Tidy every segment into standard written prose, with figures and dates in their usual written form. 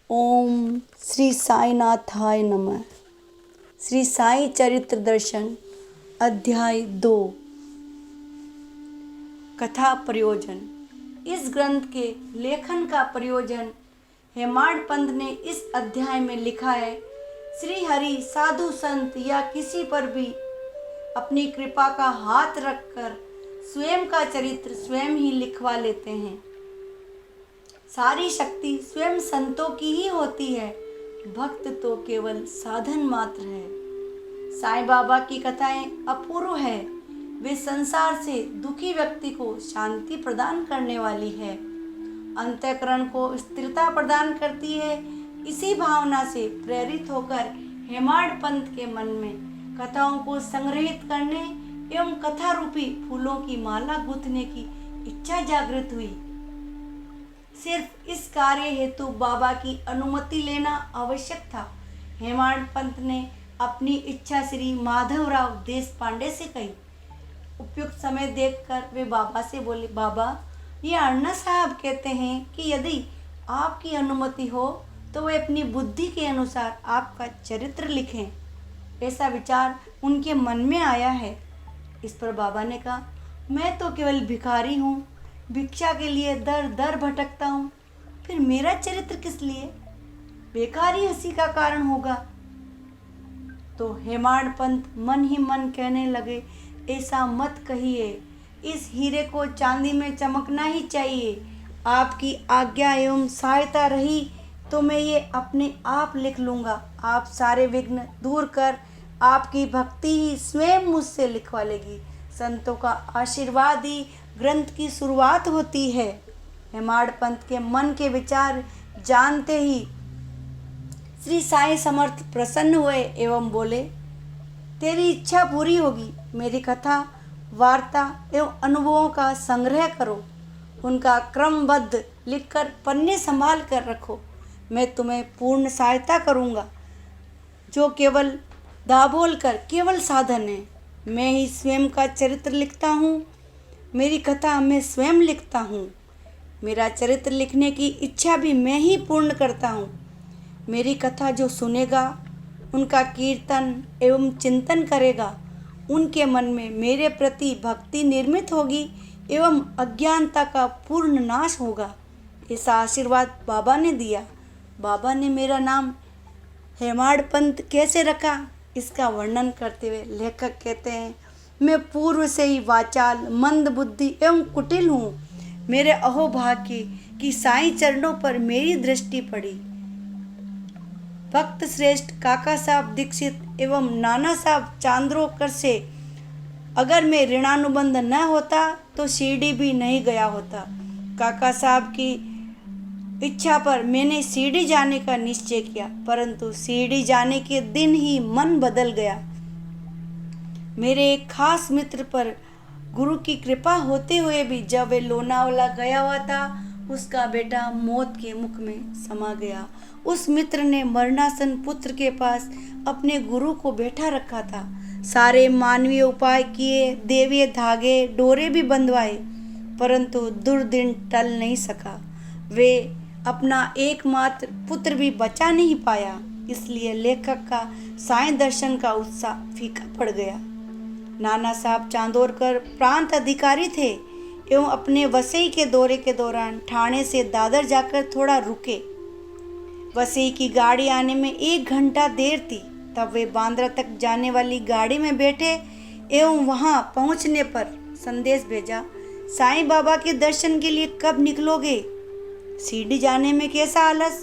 ओम श्री साईनाथाय नमः। श्री साई चरित्र दर्शन अध्याय 2। कथा प्रयोजन। इस ग्रंथ के लेखन का प्रयोजन हेमाड पंत ने इस अध्याय में लिखा है। श्री हरि साधु संत या किसी पर भी अपनी कृपा का हाथ रखकर स्वयं का चरित्र स्वयं ही लिखवा लेते हैं। सारी शक्ति स्वयं संतों की ही होती है, भक्त तो केवल साधन मात्र है। साईं बाबा की कथाएं अपूर्व है। वे संसार से दुखी व्यक्ति को शांति प्रदान करने वाली है, अंतःकरण को स्थिरता प्रदान करती है। इसी भावना से प्रेरित होकर हेमाड पंत के मन में कथाओं को संग्रहित करने एवं कथा रूपी फूलों की माला गूंथने की इच्छा जागृत हुई। सिर्फ इस कार्य हेतु बाबा की अनुमति लेना आवश्यक था। हेमाड पंत ने अपनी इच्छा श्री माधवराव देशपांडे से कही। उपयुक्त समय देखकर वे बाबा से बोले, बाबा, ये अन्ना साहब कहते हैं कि यदि आपकी अनुमति हो तो वे अपनी बुद्धि के अनुसार आपका चरित्र लिखें। ऐसा विचार उनके मन में आया है। इस पर बाबा ने कहा, मैं तो केवल भिखारी हूँ, भिक्षा के लिए दर दर भटकता हूँ, फिर मेरा चरित्र किस लिए? बेकार ही हंसी का कारण होगा। तो हेमाड पंत मन ही मन कहने लगे, ऐसा मत कहिए, इस हीरे को चांदी में चमकना ही चाहिए। आपकी आज्ञा एवं सहायता रही तो मैं ये अपने आप लिख लूँगा। आप सारे विघ्न दूर कर आपकी भक्ति ही स्वयं मुझसे लिखवा लेगी। संतों का आशीर्वाद ही ग्रंथ की शुरुआत होती है। हेमाड पंत के मन के विचार जानते ही श्री साई समर्थ प्रसन्न हुए एवं बोले, तेरी इच्छा पूरी होगी। मेरी कथा वार्ता एवं अनुभवों का संग्रह करो, उनका क्रमबद्ध लिखकर पन्ने संभाल कर रखो। मैं तुम्हें पूर्ण सहायता करूँगा। जो केवल दाबोल कर केवल साधन है। मैं ही स्वयं का चरित्र लिखता हूँ। मेरी कथा मैं स्वयं लिखता हूँ। मेरा चरित्र लिखने की इच्छा भी मैं ही पूर्ण करता हूँ। मेरी कथा जो सुनेगा, उनका कीर्तन एवं चिंतन करेगा, उनके मन में मेरे प्रति भक्ति निर्मित होगी एवं अज्ञानता का पूर्ण नाश होगा। ऐसा आशीर्वाद बाबा ने दिया। बाबा ने मेरा नाम हेमाड पंत कैसे रखा, इसका वर्णन करते हुए लेखक कहते हैं, मैं पूर्व से ही वाचाल, मंद बुद्धि एवं कुटिल हूँ। मेरे अहोभाग्य कि साईं चरणों पर मेरी दृष्टि पड़ी। भक्त श्रेष्ठ काका साहब दीक्षित एवं नाना साहब चांद्रोकर से अगर मैं ऋणानुबंध न होता तो शिरडी भी नहीं गया होता। काका साहब की इच्छा पर मैंने शिरडी जाने का निश्चय किया, परंतु शिरडी जाने के दिन ही मन बदल गया। मेरे एक खास मित्र पर गुरु की कृपा होते हुए भी जब वे लोनावाला गया हुआ था, उसका बेटा मौत के मुख में समा गया। उस मित्र ने मरणासन पुत्र के पास अपने गुरु को बैठा रखा था। सारे मानवीय उपाय किए, देवीय धागे डोरे भी बंधवाए, परंतु दुर्दिन टल नहीं सका। वे अपना एकमात्र पुत्र भी बचा नहीं पाया। इसलिए लेखक का साईं दर्शन का उत्साह फीका पड़ गया। नाना साहब चांदोरकर प्रांत अधिकारी थे एवं अपने वसई के दौरे के दौरान ठाणे से दादर जाकर थोड़ा रुके। वसई की गाड़ी आने में 1 घंटा देर थी। तब वे बांद्रा तक जाने वाली गाड़ी में बैठे एवं वहां पहुंचने पर संदेश भेजा, साईं बाबा के दर्शन के लिए कब निकलोगे? शिरडी जाने में कैसा आलस?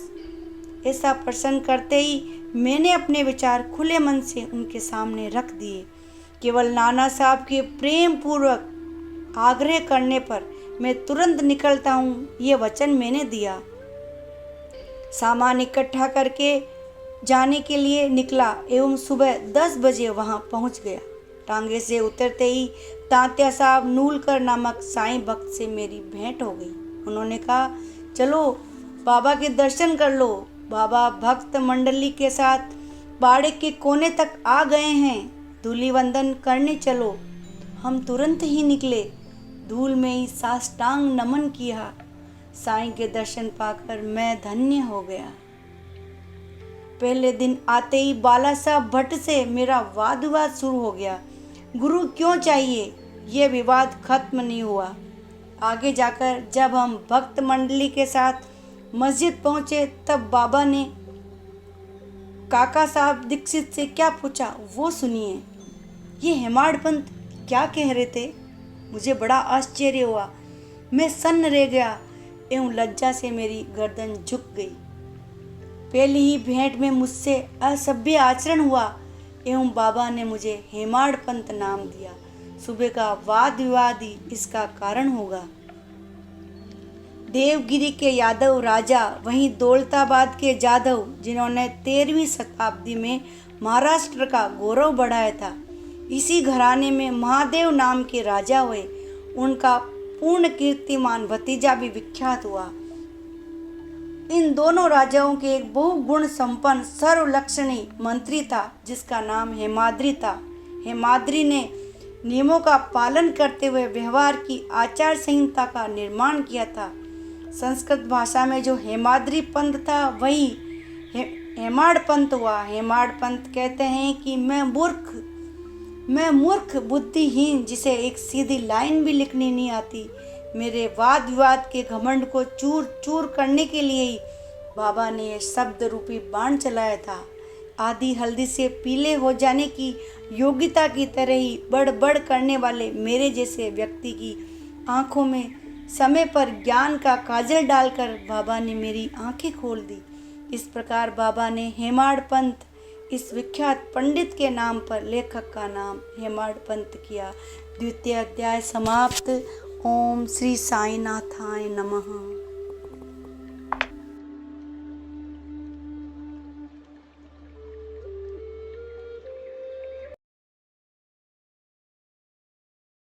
ऐसा प्रश्न करते ही मैंने अपने विचार खुले मन से उनके सामने रख दिए। केवल नाना साहब के प्रेम पूर्वक आग्रह करने पर मैं तुरंत निकलता हूँ, ये वचन मैंने दिया। सामान इकट्ठा करके जाने के लिए निकला एवं सुबह 10 बजे वहाँ पहुँच गया। टांगे से उतरते ही तात्या साहब नूलकर नामक साईं भक्त से मेरी भेंट हो गई। उन्होंने कहा, चलो बाबा के दर्शन कर लो। बाबा भक्त मंडली के साथ बाड़े के कोने तक आ गए हैं, धूलि वंदन करने चलो। हम तुरंत ही निकले, धूल में ही साष्टांग नमन किया। साईं के दर्शन पाकर मैं धन्य हो गया। पहले दिन आते ही बाला साहब भट्ट से मेरा वाद विवाद शुरू हो गया। गुरु क्यों चाहिए, ये विवाद खत्म नहीं हुआ। आगे जाकर जब हम भक्त मंडली के साथ मस्जिद पहुंचे तब बाबा ने काका साहब दीक्षित से क्या पूछा वो सुनिए। ये हेमाड पंत क्या कह रहे थे? मुझे बड़ा आश्चर्य हुआ। मैं सन्न रह गया एवं लज्जा से मेरी गर्दन झुक गई। पहली ही भेंट में मुझसे असभ्य आचरण हुआ एवं बाबा ने मुझे हेमाड पंत नाम दिया। सुबह का वाद विवाद ही इसका कारण होगा। देवगिरी के यादव राजा, वहीं दौलताबाद के जाधव, जिन्होंने 13वीं शताब्दी में महाराष्ट्र का गौरव बढ़ाया था, इसी घराने में महादेव नाम के राजा हुए। उनका पूर्ण कीर्तिमान भतीजा भी विख्यात हुआ। इन दोनों राजाओं के एक बहुगुण संपन्न सर्वलक्षणी मंत्री था जिसका नाम हेमाद्रि था। हेमाद्रि ने नियमों का पालन करते हुए व्यवहार की आचार संहिता का निर्माण किया था। संस्कृत भाषा में जो हेमाद्रि पंत था वही हेमाड पंत हुआ। हेमाड पंत कहते हैं कि मैं मूर्ख बुद्धिहीन जिसे एक सीधी लाइन भी लिखनी नहीं आती, मेरे वाद विवाद के घमंड को चूर चूर करने के लिए ही बाबा ने यह शब्द रूपी बाण चलाया था। आधी हल्दी से पीले हो जाने की योग्यता की तरह ही बड़ करने वाले मेरे जैसे व्यक्ति की आंखों में समय पर ज्ञान का काजल डालकर बाबा ने मेरी आंखें खोल दी। इस प्रकार बाबा ने हेमाड पंत, इस विख्यात पंडित के नाम पर लेखक का नाम हेमाड पंत किया। द्वितीय अध्याय समाप्त। ओम श्री साईनाथाय नमः।